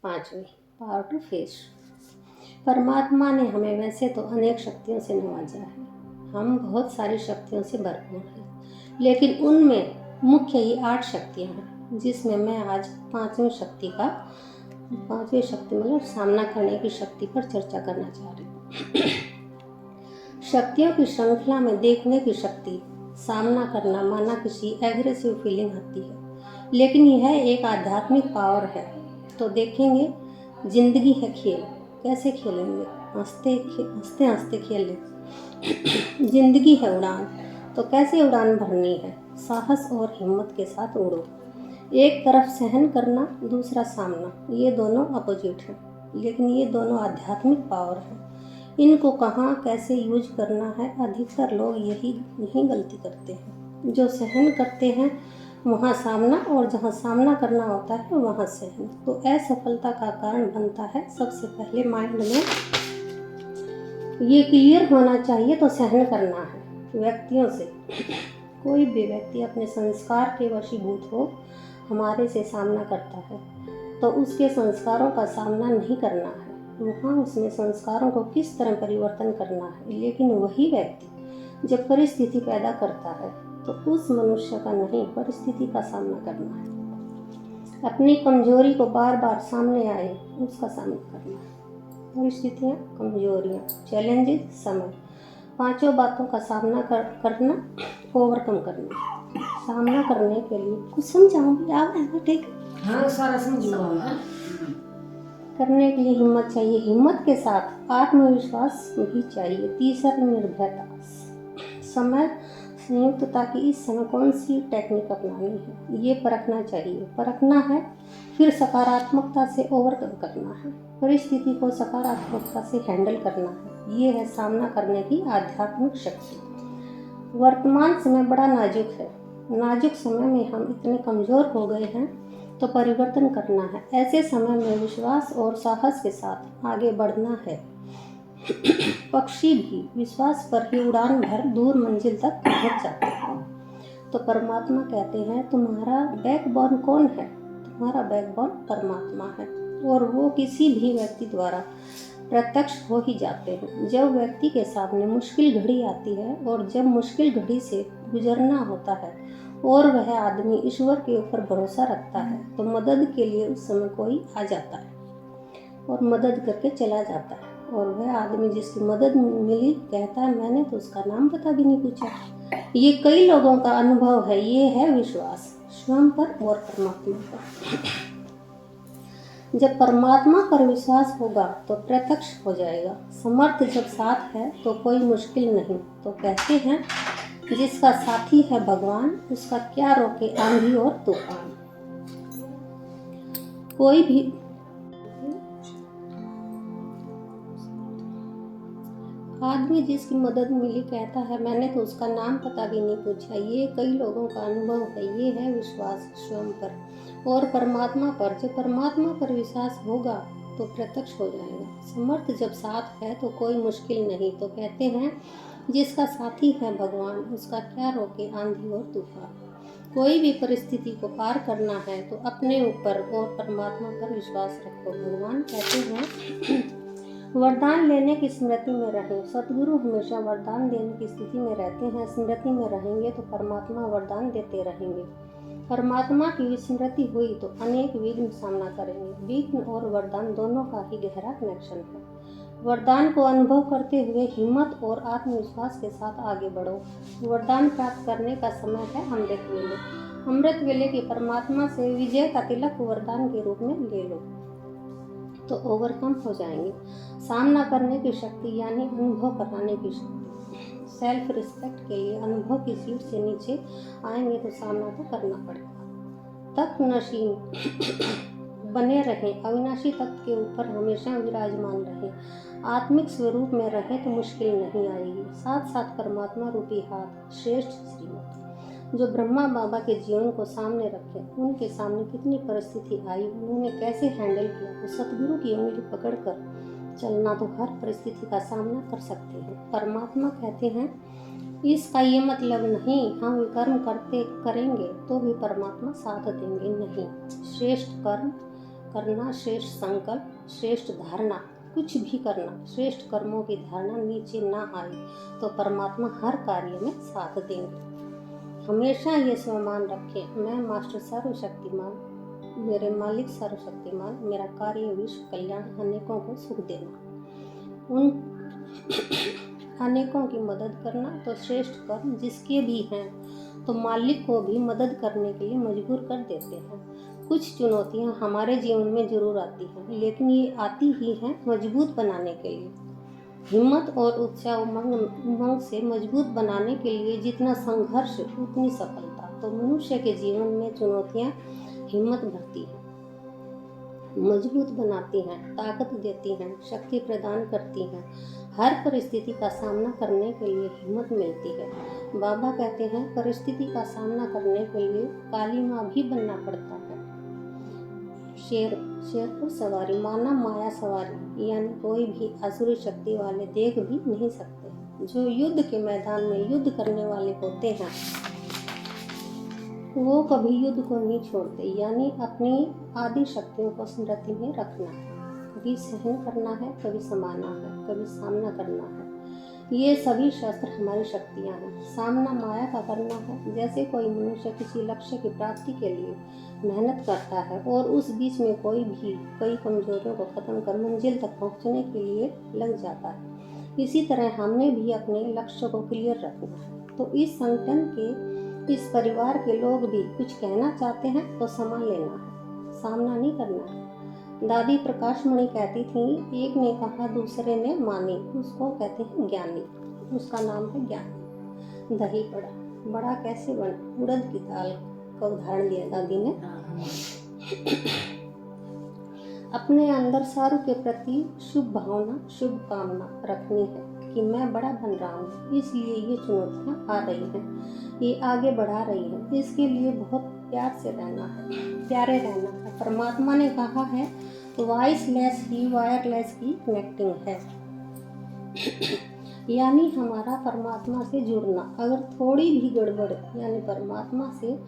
पांचवी, power to face. परमात्मा ने हमें वैसे तो अनेक शक्तियों से नवाजा है, हम बहुत सारी शक्तियों से भरपूर हैं, लेकिन उनमें मुख्य ये 8 शक्तियाँ हैं, जिसमें मैं आज पांचवी शक्ति मतलब सामना करने की शक्ति पर चर्चा करना चाह रही हूँ। शक्तियों की श्रृंखला में देखने की शक्ति, सामना करना माना किसी एग्रेसिव फीलिंग आती है, लेकिन यह एक आध्यात्मिक पावर है। तो देखेंगे, जिंदगी है खेल, कैसे खेलेंगे? हंसते हंसते खेलें। जिंदगी है उड़ान, तो कैसे उड़ान भरनी है? साहस और हिम्मत के साथ उड़ो। एक तरफ सहन करना, दूसरा सामना, ये दोनों अपोजिट हैं, लेकिन ये दोनों आध्यात्मिक पावर हैं। इनको कहाँ कैसे यूज करना है, अधिकतर लोग यही गलती करते हैं। जो सहन करते हैं वहाँ सामना, और जहाँ सामना करना होता है वहाँ सहन, तो असफलता का कारण बनता है। सबसे पहले माइंड में ये क्लियर होना चाहिए, तो सहन करना है व्यक्तियों से। कोई भी व्यक्ति अपने संस्कार के वशीभूत हो हमारे से सामना करता है, तो उसके संस्कारों का सामना नहीं करना है, वहाँ उसमें संस्कारों को किस तरह परिवर्तन करना है। लेकिन वही व्यक्ति जब परिस्थिति पैदा करता है, तो उस मनुष्य का नहीं, परिस्थिति का सामना करना है। अपनी कमजोरी को बार बार सामने आए उसका सामना करना है। परिस्थितियाँ, कमजोरियाँ, चैलेंजेस, समय, पांचों बातों का सामना करना, ओवरकम करना। सामना करने के लिए कुछ समझाऊंगी आप, है ना? ठीक, हाँ, सारा समझूंगा। करने के लिए हिम्मत चाहिए, हिम्मत के साथ आत्मविश्वास भी चाहिए। तीसरा, निर्भयता। समय, संयुक्तता की इस समय कौन सी टेक्निक अपनानी है, ये परखना चाहिए। परखना है, फिर सकारात्मकता से ओवरकम करना है, परिस्थिति को सकारात्मकता से हैंडल करना है। ये है सामना करने की आध्यात्मिक शक्ति। वर्तमान समय बड़ा नाजुक है, नाजुक समय में हम इतने कमज़ोर हो गए हैं, तो परिवर्तन करना है। ऐसे समय में विश्वास और साहस के साथ आगे बढ़ना है। पक्षी भी विश्वास पर ही उड़ान भर दूर मंजिल तक पहुंच जाते हैं। तो परमात्मा कहते हैं, तुम्हारा बैकबोन कौन है? तुम्हारा बैकबोन परमात्मा है, और वो किसी भी व्यक्ति द्वारा प्रत्यक्ष हो ही जाते हैं। जब व्यक्ति के सामने मुश्किल घड़ी आती है, और जब मुश्किल घड़ी से गुजरना होता है, और वह आदमी ईश्वर के ऊपर भरोसा रखता है, तो मदद के लिए उस समय कोई आ जाता है और मदद करके चला जाता है। और वह आदमी जिसकी मदद मिली कहता है, मैंने तो उसका नाम पता भी नहीं पूछा। ये कई लोगों का अनुभव है। ये है विश्वास स्वयं पर और परमात्मा पर। जब परमात्मा पर विश्वास होगा तो प्रत्यक्ष हो जाएगा। समर्थ जब साथ है तो कोई मुश्किल नहीं। तो कहते हैं, जिसका साथी है भगवान, उसका क्या रोके आंधी और तूफान। कोई भी आदमी जिसकी मदद मिली कहता है, मैंने तो उसका नाम पता भी नहीं पूछा। ये कई लोगों का अनुभव है। ये है विश्वास स्वयं पर और परमात्मा पर। जब परमात्मा पर विश्वास होगा तो प्रत्यक्ष हो जाएगा। समर्थ जब साथ है तो कोई मुश्किल नहीं। तो कहते हैं, जिसका साथी है भगवान, उसका क्या रोके आंधी और तूफान। कोई भी परिस्थिति को पार करना है तो अपने ऊपर और परमात्मा पर विश्वास रखो। भगवान कहते हैं, वरदान लेने की स्मृति में रहें। सतगुरु हमेशा वरदान देने की स्थिति में रहते हैं। स्मृति में रहेंगे तो परमात्मा वरदान देते रहेंगे। परमात्मा की विस्मृति हुई तो अनेक विघ्न सामना करेंगे। विघ्न और वरदान दोनों का ही गहरा कनेक्शन है। वरदान को अनुभव करते हुए हिम्मत और आत्मविश्वास के साथ आगे बढ़ो। वरदान प्राप्त करने का समय है अमृत वेले। अमृत वेले की परमात्मा से विजय का तिलक वरदान के रूप में ले लो तो ओवरकम हो जाएंगे। सामना करने की शक्ति यानी अनुभव कराने की शक्ति। सेल्फ रिस्पेक्ट के लिए अनुभव की सीट से नीचे आएंगे तो सामना तो करना पड़ेगा। तख्त नशीन बने रहें, अविनाशी तख्त के ऊपर हमेशा विराजमान रहें। आत्मिक स्वरूप में रहें तो मुश्किल नहीं आएगी। साथ साथ परमात्मा रूपी हाथ श्रेष्ठ श्रीमत जो ब्रह्मा बाबा के जीवन को सामने रखे। उनके सामने कितनी परिस्थिति आई, उन्होंने कैसे हैंडल किया। तो सतगुरु की उंगली पकड़कर चलना तो हर परिस्थिति का सामना कर सकते हैं। परमात्मा कहते हैं, इसका ये मतलब नहीं हम विकर्म करेंगे तो भी परमात्मा साथ देंगे। नहीं, श्रेष्ठ कर्म करना, श्रेष्ठ संकल्प, श्रेष्ठ धारणा, कुछ भी करना, श्रेष्ठ कर्मों की धारणा नीचे ना आए तो परमात्मा हर कार्य में साथ देंगे। हमेशा ये स्वमान रखें, मैं मास्टर सर्वशक्तिमान, मेरे मालिक सर्वशक्तिमान, मेरा कार्य विश्व कल्याण, अनेकों को सुख देना, उन अनेकों की मदद करना। तो श्रेष्ठ कर्म जिसके भी हैं तो मालिक को भी मदद करने के लिए मजबूर कर देते हैं। कुछ चुनौतियां हमारे जीवन में जरूर आती हैं, लेकिन ये आती ही हैं मजबूत बनाने के लिए। हिम्मत और उत्साह उमंग से मजबूत बनाने के लिए जितना संघर्ष उतनी सफलता। तो मनुष्य के जीवन में चुनौतियां हिम्मत भरती हैं, मजबूत बनाती हैं, ताकत देती हैं, शक्ति प्रदान करती हैं। हर परिस्थिति का सामना करने के लिए हिम्मत मिलती है। बाबा कहते हैं परिस्थिति का सामना करने के लिए काली माँ भी बनना पड़ता है। शेर पर सवारी माना माया सवारी, यानी कोई भी आसुरी शक्ति वाले देख भी नहीं सकते। जो युद्ध के मैदान में युद्ध करने वाले होते हैं वो कभी युद्ध को नहीं छोड़ते, यानी अपनी आदि शक्तियों को स्मृति में रखना है। कभी सहन करना है, कभी समाना है, कभी सामना करना है। ये सभी शस्त्र हमारी शक्तियाँ हैं। सामना माया का करना है, जैसे कोई मनुष्य किसी लक्ष्य की प्राप्ति के लिए मेहनत करता है और उस बीच में कई कमजोरियों को खत्म कर मंजिल तक पहुंचने के लिए लग जाता है। इसी तरह हमने भी अपने लक्ष्य को क्लियर रखना है। तो इस संगठन के, इस परिवार के लोग भी कुछ कहना चाहते हैं तो संभाल लेना है, सामना नहीं करना है। दादी प्रकाशमणि कहती थी, एक ने कहा दूसरे ने मानी, उसको कहते हैं ज्ञानी, उसका नाम है ज्ञानी। दही बड़ा कैसे बना, उड़द की दाल का उदाहरण दिया दादी ने। अपने अंदर सारू के प्रति शुभ भावना, शुभ कामना रखनी है कि मैं बड़ा बन रहा हूँ, इसलिए ये चुनौतियाँ आ रही हैं, ये आगे बढ़ा रही हैं, इसके लिए बहुत प्यारे रहना है। परमात्मा ने कहा है वॉइसलेस ही वायरलेस की कनेक्टिंग है, यानी हमारा परमात्मा से जुड़ना अगर थोड़ी भी गड़बड़ यानी परमात्मा से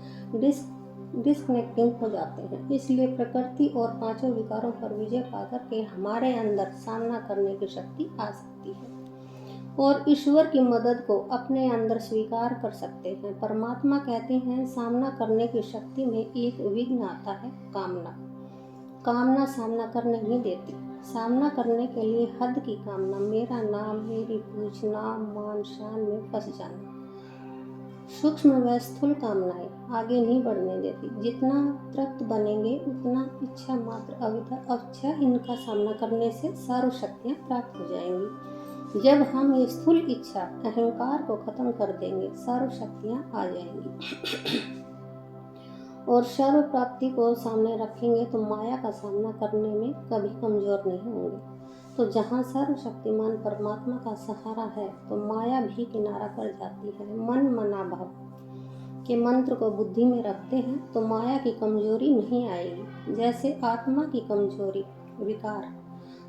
डिस्कनेक्टिंग हो जाते हैं। इसलिए प्रकृति और पांचों विकारों पर विजय पाकर के हमारे अंदर सामना करने की शक्ति आ सकती है और ईश्वर की मदद को अपने अंदर स्वीकार कर सकते हैं। परमात्मा कहते हैं सामना करने की शक्ति में एक विघ्न आता है, कामना सामना करने नहीं देती। सामना करने के लिए हद की कामना, मेरा नाम, मेरी पूछ, नाम, मान, शान में फंस जाना, सूक्ष्म व स्थूल कामनाएं आगे नहीं बढ़ने देती। जितना तृप्त बनेंगे उतना इच्छा मात्र अच्छा इनका सामना करने से सर्व शक्तियाँ प्राप्त हो जाएंगी। जब हम ये स्थूल इच्छा अहंकार को खत्म कर देंगे, सर्व शक्तियाँ आ जाएंगी और सर्व प्राप्ति को सामने रखेंगे तो माया का सामना करने में कभी कमजोर नहीं होंगे। तो जहाँ सर्वशक्तिमान परमात्मा का सहारा है तो माया भी किनारा कर जाती है। मन मना भाव के मंत्र को बुद्धि में रखते हैं तो माया की कमजोरी नहीं आएगी। जैसे आत्मा की कमजोरी विकार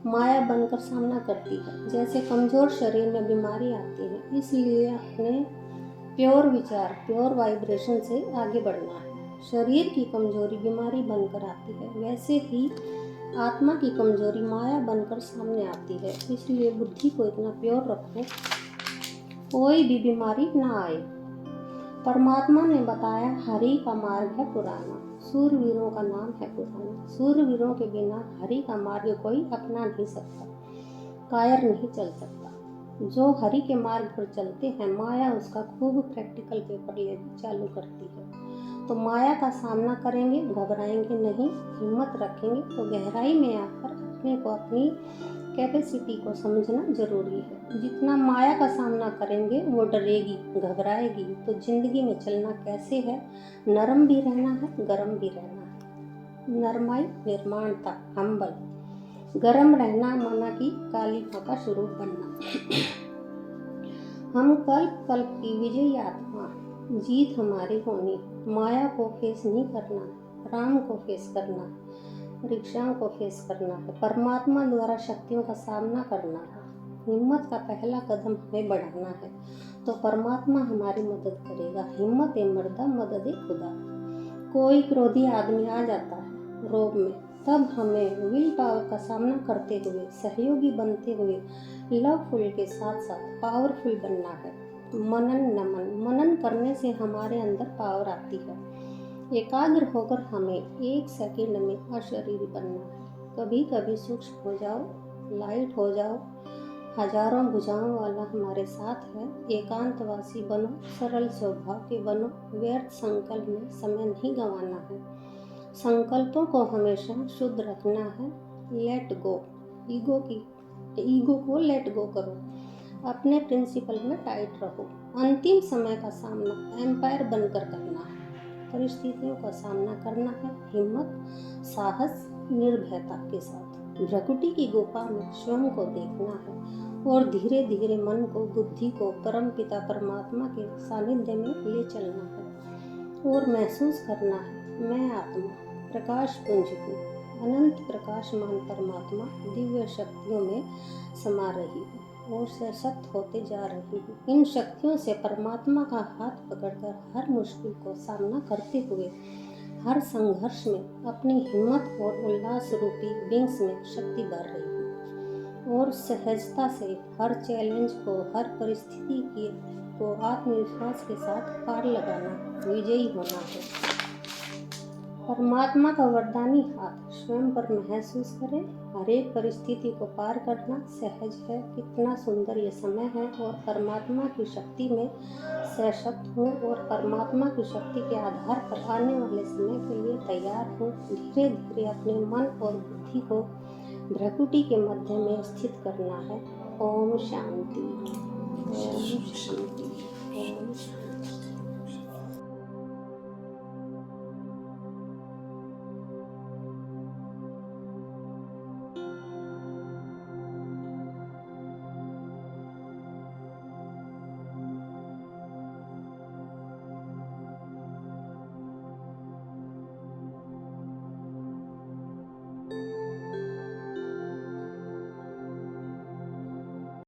माया बनकर सामना करती है, जैसे कमजोर शरीर में बीमारी आती है। इसलिए अपने प्योर विचार, प्योर वाइब्रेशन से आगे बढ़ना है। शरीर की कमजोरी बीमारी बनकर आती है, वैसे ही आत्मा की कमजोरी माया बनकर सामने आती है। इसलिए बुद्धि को इतना प्योर रखो कोई भी बीमारी ना आए। परमात्मा ने बताया हरि का मार्ग है पुराना, सूरवीरों का नाम है पुराना। सूरवीरों के बिना हरि का मार्ग कोई अपना नहीं सकता, कायर नहीं चल सकता। जो हरि के मार्ग पर चलते हैं माया उसका खूब प्रैक्टिकल पेपर लेना चालू करती है। तो माया का सामना करेंगे, घबराएंगे नहीं, हिम्मत रखेंगे तो गहराई में आकर अपने को, अपनी कैपेसिटी को समझना जरूरी है। जितना माया का सामना करेंगे वो डरेगी, घबराएगी। तो जिंदगी में चलना कैसे है, नरम भी रहना है, गरम भी रहना है। नरमाई निर्माणता, हम्बल। गरम रहना माना कि काली माँ का स्वरूप बनना। हम कल्प कल्प की विजयी आत्मा, जीत हमारी होनी। माया को फेस नहीं करना, राम को फेस करना, परीक्षाओं को फेस करना है, परमात्मा द्वारा शक्तियों का सामना करना है। हिम्मत का पहला कदम हमें बढ़ाना है तो परमात्मा हमारी मदद करेगा। हिम्मत ए मर्दा मदद ए खुदा। कोई क्रोधी आदमी आ जाता है रोब में तब हमें विल पावर का सामना करते हुए, सहयोगी बनते हुए लवफुल के साथ साथ पावरफुल बनना है। मनन करने से हमारे अंदर पावर आती है। एकाग्र होकर हमें एक सेकंड में अशरीरी बनना है। कभी कभी सूक्ष्म हो जाओ, लाइट हो जाओ, हजारों भुजाओं वाला हमारे साथ है। एकांतवासी बनो, सरल स्वभाव के बनो। व्यर्थ संकल्प में समय नहीं गंवाना है। संकल्पों को हमेशा शुद्ध रखना है। लेट गो, ईगो को लेट गो करो। अपने प्रिंसिपल में टाइट रहो। अंतिम समय का सामना एम्पायर बनकर करना है। परिस्थितियों का सामना करना है हिम्मत, साहस, निर्भयता के साथ। भ्रकुटी की गुफा में स्वयं को देखना है और धीरे धीरे मन को, बुद्धि को परम पिता परमात्मा के सानिध्य में ले चलना है और महसूस करना है मैं आत्मा प्रकाश पुंज हूँ, अनंत प्रकाशमान परमात्मा दिव्य शक्तियों में समा रही हूँ और सशक्त होते जा रही हूँ। इन शक्तियों से परमात्मा का हाथ पकड़कर हर मुश्किल को सामना करते हुए, हर संघर्ष में अपनी हिम्मत और उल्लास रूपी विंग्स में शक्ति भर रही हूँ और सहजता से हर चैलेंज को, हर परिस्थिति को आत्मविश्वास के साथ पार लगाना, विजयी होना है। परमात्मा का वरदानी हाथ स्वयं पर महसूस करें। हर एक परिस्थिति को पार करना सहज है। कितना सुंदर ये समय है और परमात्मा की शक्ति में सशक्त हूँ और परमात्मा की शक्ति के आधार पर आने वाले समय के लिए तैयार हूँ। धीरे धीरे अपने मन और बुद्धि को भ्रकुटी के मध्य में स्थित करना है। ओम शांति, ओम शांति, ओम शांति।